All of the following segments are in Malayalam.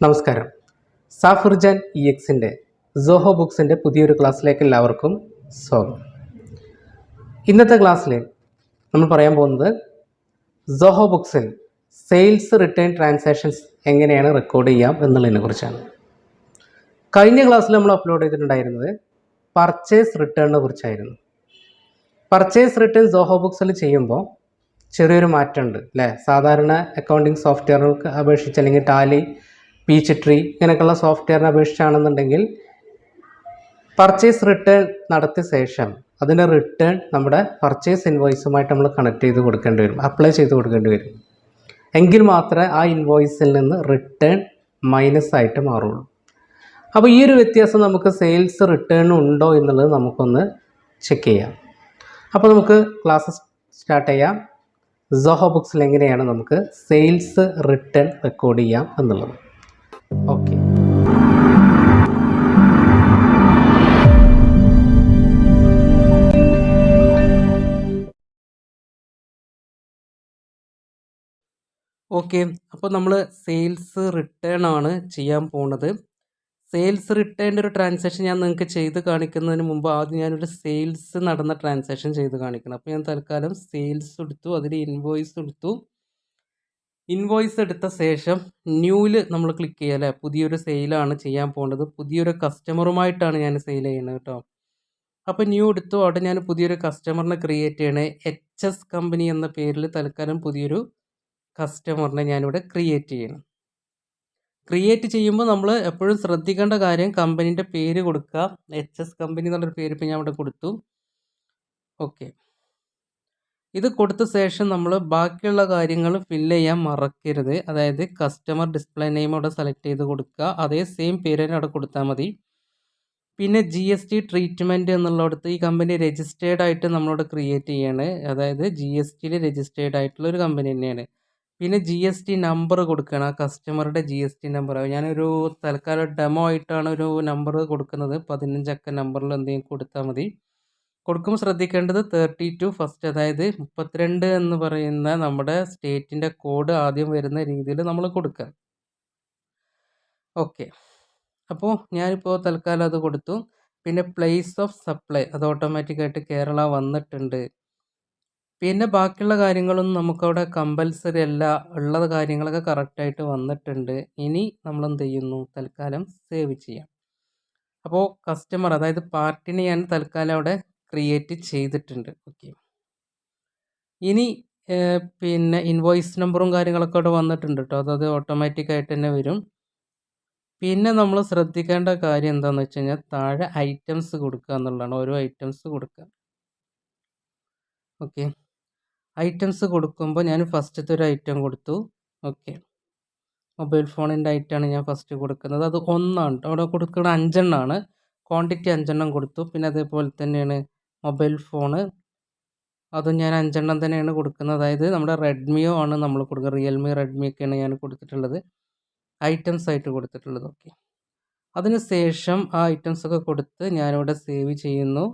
നമസ്കാരം. സാഫിർജാൻ EXന്റെ സോഹോ ബുക്സിൻ്റെ പുതിയൊരു ക്ലാസ്സിലേക്ക് എല്ലാവർക്കും സ്വാഗതം. ഇന്നത്തെ ക്ലാസ്സിൽ നമ്മൾ പറയാൻ പോകുന്നത് സോഹോ ബുക്സിൽ സെയിൽസ് റിട്ടേൺ ട്രാൻസാക്ഷൻസ് എങ്ങനെയാണ് റെക്കോർഡ് ചെയ്യാം എന്നുള്ളതിനെ കുറിച്ചാണ്. കഴിഞ്ഞ ക്ലാസ്സിൽ നമ്മൾ അപ്ലോഡ് ചെയ്തിട്ടുണ്ടായിരുന്നത് പർച്ചേസ് റിട്ടേണിനെ കുറിച്ചായിരുന്നു. പർച്ചേസ് റിട്ടേൺ സോഹോ ബുക്സിൽ ചെയ്യുമ്പോൾ ചെറിയൊരു മാറ്റമുണ്ട് അല്ലേ? സാധാരണ അക്കൗണ്ടിങ് സോഫ്റ്റ്വെയറുകൾക്ക് അപേക്ഷിച്ച് അല്ലെങ്കിൽ ടാലി, പീച്ച് ട്രീ ഇങ്ങനെയൊക്കെയുള്ള സോഫ്റ്റ്വെയറിനെ അപേക്ഷിച്ചാണെന്നുണ്ടെങ്കിൽ പർച്ചേസ് റിട്ടേൺ നടത്തിയ ശേഷം അതിൻ്റെ റിട്ടേൺ നമ്മുടെ പർച്ചേസ് ഇൻവോയ്സുമായിട്ട് നമ്മൾ കണക്ട് ചെയ്ത് കൊടുക്കേണ്ടി വരും, അപ്ലൈ ചെയ്ത് കൊടുക്കേണ്ടി വരും. എങ്കിൽ മാത്രമേ ആ ഇൻവോയ്സിൽ നിന്ന് റിട്ടേൺ മൈനസ് ആയിട്ട് മാറുള്ളൂ. അപ്പോൾ ഈ ഒരു വ്യത്യാസം നമുക്ക് സെയിൽസ് റിട്ടേൺ ഉണ്ടോ എന്നുള്ളത് നമുക്കൊന്ന് ചെക്ക് ചെയ്യാം. അപ്പോൾ നമുക്ക് ക്ലാസ് സ്റ്റാർട്ട് ചെയ്യാം. സോഹോ ബുക്സിൽ എങ്ങനെയാണ് നമുക്ക് സെയിൽസ് റിട്ടേൺ റെക്കോർഡ് ചെയ്യാം എന്നുള്ളത്. ഓക്കെ, അപ്പോൾ നമ്മൾ സെയിൽസ് റിട്ടേൺ ആണ് ചെയ്യാൻ പോകുന്നത്. സെയിൽസ് റിട്ടേണിൻ്റെ ഒരു ട്രാൻസാക്ഷൻ ഞാൻ നിങ്ങൾക്ക് ചെയ്ത് കാണിക്കുന്നതിന് മുമ്പ് ആദ്യം ഞാനൊരു സെയിൽസ് നടന്ന ട്രാൻസാക്ഷൻ ചെയ്ത് കാണിക്കണം. അപ്പോൾ ഞാൻ തൽക്കാലം സെയിൽസ് എടുത്തു, അതിൽ ഇൻവോയ്സ് എടുത്തു. ഇൻവോയ്സ് എടുത്ത ശേഷം ന്യൂവിൽ നമ്മൾ ക്ലിക്ക് ചെയ്യുക അല്ലേ? പുതിയൊരു സെയിലാണ് ചെയ്യാൻ പോകുന്നത്. പുതിയൊരു കസ്റ്റമറുമായിട്ടാണ് ഞാൻ സെയിൽ ചെയ്യുന്നത് കേട്ടോ. അപ്പോൾ ന്യൂ എടുത്തു, അവിടെ ഞാൻ പുതിയൊരു കസ്റ്റമറിനെ ക്രിയേറ്റ് ചെയ്യണേ. HS കമ്പനി എന്ന പേരിൽ തൽക്കാലം പുതിയൊരു കസ്റ്റമറിനെ ഞാനിവിടെ ക്രിയേറ്റ് ചെയ്യണം. ക്രിയേറ്റ് ചെയ്യുമ്പോൾ നമ്മൾ എപ്പോഴും ശ്രദ്ധിക്കേണ്ട കാര്യം കമ്പനീൻ്റെ പേര് കൊടുക്കുക. HS കമ്പനി എന്നുള്ളൊരു പേര് ഇപ്പോൾ ഞാൻ ഇവിടെ കൊടുത്തു. ഓക്കെ, ഇത് കൊടുത്ത ശേഷം നമ്മൾ ബാക്കിയുള്ള കാര്യങ്ങൾ ഫില്ല് ചെയ്യാൻ മറക്കരുത്. അതായത് കസ്റ്റമർ ഡിസ്പ്ലേ നെയിം അവിടെ സെലക്ട് ചെയ്ത് കൊടുക്കുക, അതേ സെയിം പേര് തന്നെ അവിടെ കൊടുത്താൽ മതി. പിന്നെ GST ട്രീറ്റ്മെൻറ്റ് എന്നുള്ളിടത്ത് ഈ കമ്പനി രജിസ്റ്റേർഡ് ആയിട്ട് നമ്മളോട് ക്രിയേറ്റ് ചെയ്യാണ്. അതായത് GSTയിൽ രജിസ്റ്റേർഡ് ആയിട്ടുള്ള ഒരു കമ്പനി തന്നെയാണ്. പിന്നെ GST നമ്പർ കൊടുക്കണം, ആ കസ്റ്റമറുടെ GST നമ്പർ. ഞാനൊരു തൽക്കാലം ഡെമോ ആയിട്ടാണ് ഒരു നമ്പർ കൊടുക്കുന്നത്. 15 അക്ക നമ്പറിൽ എന്തെങ്കിലും കൊടുത്താൽ മതി. കൊടുക്കുമ്പോൾ ശ്രദ്ധിക്കേണ്ടത് 32 ഫസ്റ്റ്, അതായത് 32 എന്ന് പറയുന്ന നമ്മുടെ സ്റ്റേറ്റിൻ്റെ കോഡ് ആദ്യം വരുന്ന രീതിയിൽ നമ്മൾ കൊടുക്കുക. ഓക്കെ, അപ്പോൾ ഞാനിപ്പോൾ തൽക്കാലം അത് കൊടുത്തു. പിന്നെ പ്ലേസ് ഓഫ് സപ്ലൈ അത് ഓട്ടോമാറ്റിക്കായിട്ട് കേരള വന്നിട്ടുണ്ട്. പിന്നെ ബാക്കിയുള്ള കാര്യങ്ങളൊന്നും നമുക്കവിടെ കമ്പൽസറി അല്ല, ഉള്ള കാര്യങ്ങളൊക്കെ കറക്റ്റായിട്ട് വന്നിട്ടുണ്ട്. ഇനി നമ്മൾ എന്ത് ചെയ്യുന്നു, തൽക്കാലം സേവ് ചെയ്യാം. അപ്പോൾ കസ്റ്റമർ അതായത് പാർട്ടിനെ ഞാൻ തൽക്കാലം അവിടെ ക്രിയേറ്റ് ചെയ്തിട്ടുണ്ട്. ഓക്കെ, ഇനി പിന്നെ ഇൻവോയ്സ് നമ്പറും കാര്യങ്ങളൊക്കെ അവിടെ വന്നിട്ടുണ്ട് കേട്ടോ. അത് ഓട്ടോമാറ്റിക്കായിട്ട് തന്നെ വരും. പിന്നെ നമ്മൾ ശ്രദ്ധിക്കേണ്ട കാര്യം എന്താണെന്ന് വെച്ച് കഴിഞ്ഞാൽ താഴെ ഐറ്റംസ് കൊടുക്കുക എന്നുള്ളതാണ്. ഓരോ ഐറ്റംസ് കൊടുക്കുക. ഓക്കെ, ഐറ്റംസ് കൊടുക്കുമ്പോൾ ഞാൻ ഫസ്റ്റത്തെ ഒരു ഐറ്റം കൊടുത്തു. ഓക്കെ, മൊബൈൽ ഫോണിൻ്റെ ഐറ്റമാണ് ഞാൻ ഫസ്റ്റ് കൊടുക്കുന്നത്. അത് 1 ആണ്. അവിടെ കൊടുക്കുന്ന 5 എണ്ണമാണ്. ക്വാണ്ടിറ്റി 5 എണ്ണം കൊടുത്തു. പിന്നെ അതേപോലെ തന്നെയാണ് മൊബൈൽ ഫോണ്, അതും ഞാൻ 5 എണ്ണം തന്നെയാണ് കൊടുക്കുന്നത്. അതായത് നമ്മുടെ റെഡ്മിയോ ആണ് നമ്മൾ കൊടുക്കുക. റിയൽമി, റെഡ്മി ഒക്കെയാണ് ഞാൻ കൊടുത്തിട്ടുള്ളത്, ഐറ്റംസ് ആയിട്ട് കൊടുത്തിട്ടുള്ളത്. ഓക്കെ, അതിന് ശേഷം ആ ഐറ്റംസൊക്കെ കൊടുത്ത് ഞാനിവിടെ സേവ് ചെയ്യുന്നു.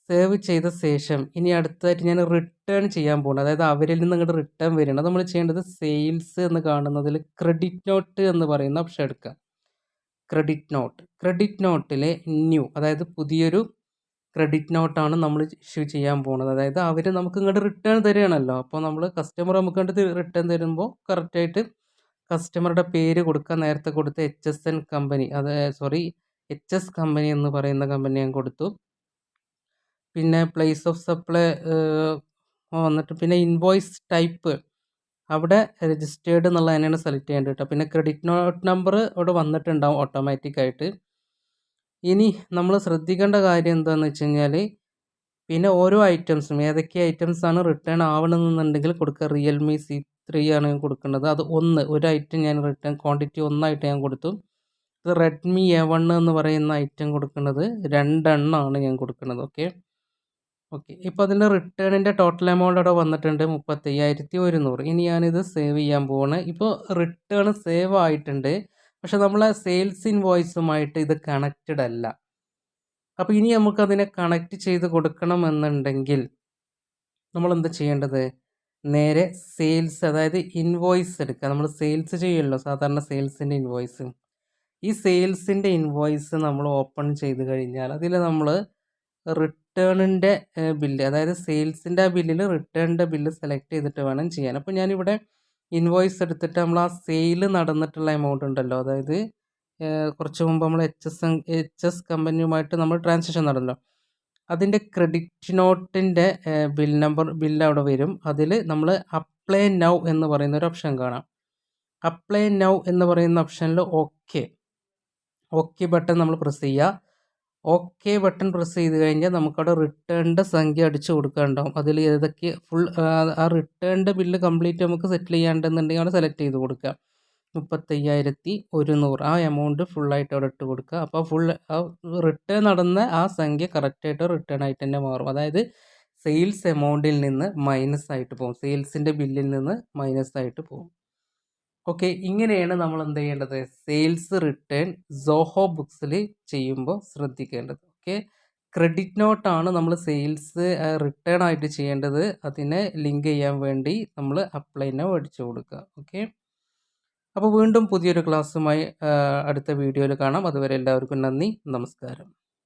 സേവ് ചെയ്ത ശേഷം ഇനി അടുത്തതായിട്ട് ഞാൻ റിട്ടേൺ ചെയ്യാൻ പോകുന്നത്, അതായത് അവരിൽ നിന്ന് ഇങ്ങോട്ട് റിട്ടേൺ വരുന്നത് നമ്മൾ ചെയ്യേണ്ടത് സെയിൽസ് എന്ന് കാണുന്നതിൽ ക്രെഡിറ്റ് നോട്ട് എന്ന് പറയുന്ന ഓപ്ഷൻ എടുക്കുക. ക്രെഡിറ്റ് നോട്ടിലെ ന്യൂ, അതായത് പുതിയൊരു ക്രെഡിറ്റ് നോട്ടാണ് നമ്മൾ ഇഷ്യൂ ചെയ്യാൻ പോകുന്നത്. അതായത് അവർ നമുക്ക് ഇങ്ങോട്ട് റിട്ടേൺ തരികയാണല്ലോ. അപ്പോൾ നമ്മൾ കസ്റ്റമർ നമുക്ക് ഇങ്ങോട്ട് റിട്ടേൺ തരുമ്പോൾ കറക്റ്റായിട്ട് കസ്റ്റമറുടെ പേര് കൊടുക്കുക. നേരത്തെ കൊടുത്ത HSN കമ്പനി, HS കമ്പനി എന്ന് പറയുന്ന കമ്പനി ഞാൻ കൊടുത്തു. പിന്നെ പ്ലേസ് ഓഫ് സപ്ലൈ വന്നിട്ട് പിന്നെ ഇൻവോയ്സ് ടൈപ്പ് അവിടെ രജിസ്റ്റേർഡ് എന്നുള്ള തന്നെയാണ് സെലക്ട് ചെയ്യേണ്ടത് കേട്ടോ. പിന്നെ ക്രെഡിറ്റ് നോട്ട് നമ്പർ അവിടെ വന്നിട്ടുണ്ടാവും ഓട്ടോമാറ്റിക്കായിട്ട്. ഇനി നമ്മൾ ശ്രദ്ധിക്കേണ്ട കാര്യം എന്താണെന്ന് വെച്ച് കഴിഞ്ഞാൽ പിന്നെ ഓരോ ഐറ്റംസും ഏതൊക്കെ ഐറ്റംസാണ് റിട്ടേൺ ആവണമെന്നുണ്ടെങ്കിൽ കൊടുക്കുക. റിയൽമി C3 ആണ് ഞാൻ കൊടുക്കുന്നത്. അത് ഒരു ഐറ്റം ഞാൻ റിട്ടേൺ ക്വാണ്ടിറ്റി 1 ആയിട്ട് ഞാൻ കൊടുത്തു. ഇത് റെഡ്മി A1 എന്ന് പറയുന്ന ഐറ്റം കൊടുക്കുന്നത് 2 എണ്ണമാണ് ഞാൻ കൊടുക്കുന്നത്. ഓക്കെ, ഇപ്പോൾ അതിൻ്റെ റിട്ടേണിൻ്റെ ടോട്ടൽ എമൗണ്ട് അവിടെ വന്നിട്ടുണ്ട് 35,100. ഇനി ഞാനിത് സേവ് ചെയ്യാൻ പോവാണ്. ഇപ്പോൾ റിട്ടേൺ സേവ് ആയിട്ടുണ്ട്, പക്ഷെ നമ്മളെ സെയിൽസ് ഇൻവോയ്സുമായിട്ട് ഇത് കണക്റ്റഡ് അല്ല. അപ്പോൾ ഇനി നമുക്കതിനെ കണക്റ്റ് ചെയ്ത് കൊടുക്കണമെന്നുണ്ടെങ്കിൽ നമ്മൾ എന്താ ചെയ്യേണ്ടത്, നേരെ സെയിൽസ്, അതായത് ഇൻവോയ്സ് എടുക്കുക. നമ്മൾ സെയിൽസ് ചെയ്യുമല്ലോ സാധാരണ, സെയിൽസിൻ്റെ ഇൻവോയ്സ്. ഈ സെയിൽസിൻ്റെ ഇൻവോയ്സ് നമ്മൾ ഓപ്പൺ ചെയ്ത് കഴിഞ്ഞാൽ അതിൽ നമ്മൾ റിട്ടേണിൻ്റെ ബില്ല്, അതായത് സെയിൽസിൻ്റെ ആ ബില്ലിൽ റിട്ടേണിൻ്റെ ബില്ല് സെലക്ട് ചെയ്തിട്ട് വേണം ചെയ്യാൻ. അപ്പോൾ ഞാനിവിടെ ഇൻവോയ്സ് എടുത്തിട്ട് നമ്മൾ ആ സെയിൽ നടന്നിട്ടുള്ള എമൗണ്ട് ഉണ്ടല്ലോ, അതായത് കുറച്ച് മുമ്പ് നമ്മൾ എച്ച് എസ് കമ്പനിയുമായിട്ട് നമ്മൾ ട്രാൻസാക്ഷൻ നടന്നല്ലോ, അതിൻ്റെ ക്രെഡിറ്റ് നോട്ടിൻ്റെ ബില്ല് അവിടെ വരും. അതിൽ നമ്മൾ അപ്ലൈ നൗ എന്ന് പറയുന്ന ഒരു ഓപ്ഷൻ കാണാം. അപ്ലൈ നൗ എന്ന് പറയുന്ന ഓപ്ഷനിൽ ഓക്കെ ബട്ടൺ നമ്മൾ പ്രസ് ചെയ്യുക. ഓക്കെ ബട്ടൺ പ്രസ് ചെയ്ത് കഴിഞ്ഞാൽ നമുക്കവിടെ റിട്ടേണിൻ്റെ സംഖ്യ അടിച്ചു കൊടുക്കാനുണ്ടാവും. അതിൽ ഏതൊക്കെ ആ റിട്ടേണിൻ്റെ ബില്ല് കംപ്ലീറ്റ് നമുക്ക് സെറ്റിൽ ചെയ്യാണ്ടെന്നുണ്ടെങ്കിൽ അവിടെ സെലക്ട് ചെയ്ത് കൊടുക്കുക. 35,100 ആ എമൗണ്ട് ഫുള്ളായിട്ട് അവിടെ ഇട്ട് കൊടുക്കുക. അപ്പോൾ ആ റിട്ടേൺ നടന്ന ആ സംഖ്യ കറക്റ്റായിട്ട് റിട്ടേൺ ആയിട്ട് തന്നെ മാറും. അതായത് സെയിൽസ് എമൗണ്ടിൽ നിന്ന് മൈനസ് ആയിട്ട് പോകും, സെയിൽസിൻ്റെ ബില്ലിൽ നിന്ന് മൈനസ് ആയിട്ട് പോകും. ഓക്കെ, ഇങ്ങനെയാണ് നമ്മൾ എന്ത് ചെയ്യേണ്ടത്, സെയിൽസ് റിട്ടേൺ സോഹോ ബുക്സിൽ ചെയ്യുമ്പോൾ ശ്രദ്ധിക്കേണ്ടത്. ഓക്കെ, ക്രെഡിറ്റ് നോട്ടാണ് നമ്മൾ സെയിൽസ് റിട്ടേൺ ആയിട്ട് ചെയ്യേണ്ടത്. അതിനെ ലിങ്ക് ചെയ്യാൻ വേണ്ടി നമ്മൾ അപ്ലൈ നൗ അടിച്ചു കൊടുക്കുക. ഓക്കെ, അപ്പോൾ വീണ്ടും പുതിയൊരു ക്ലാസ്സുമായി അടുത്ത വീഡിയോയിൽ കാണാം. അതുവരെ എല്ലാവർക്കും നന്ദി, നമസ്കാരം.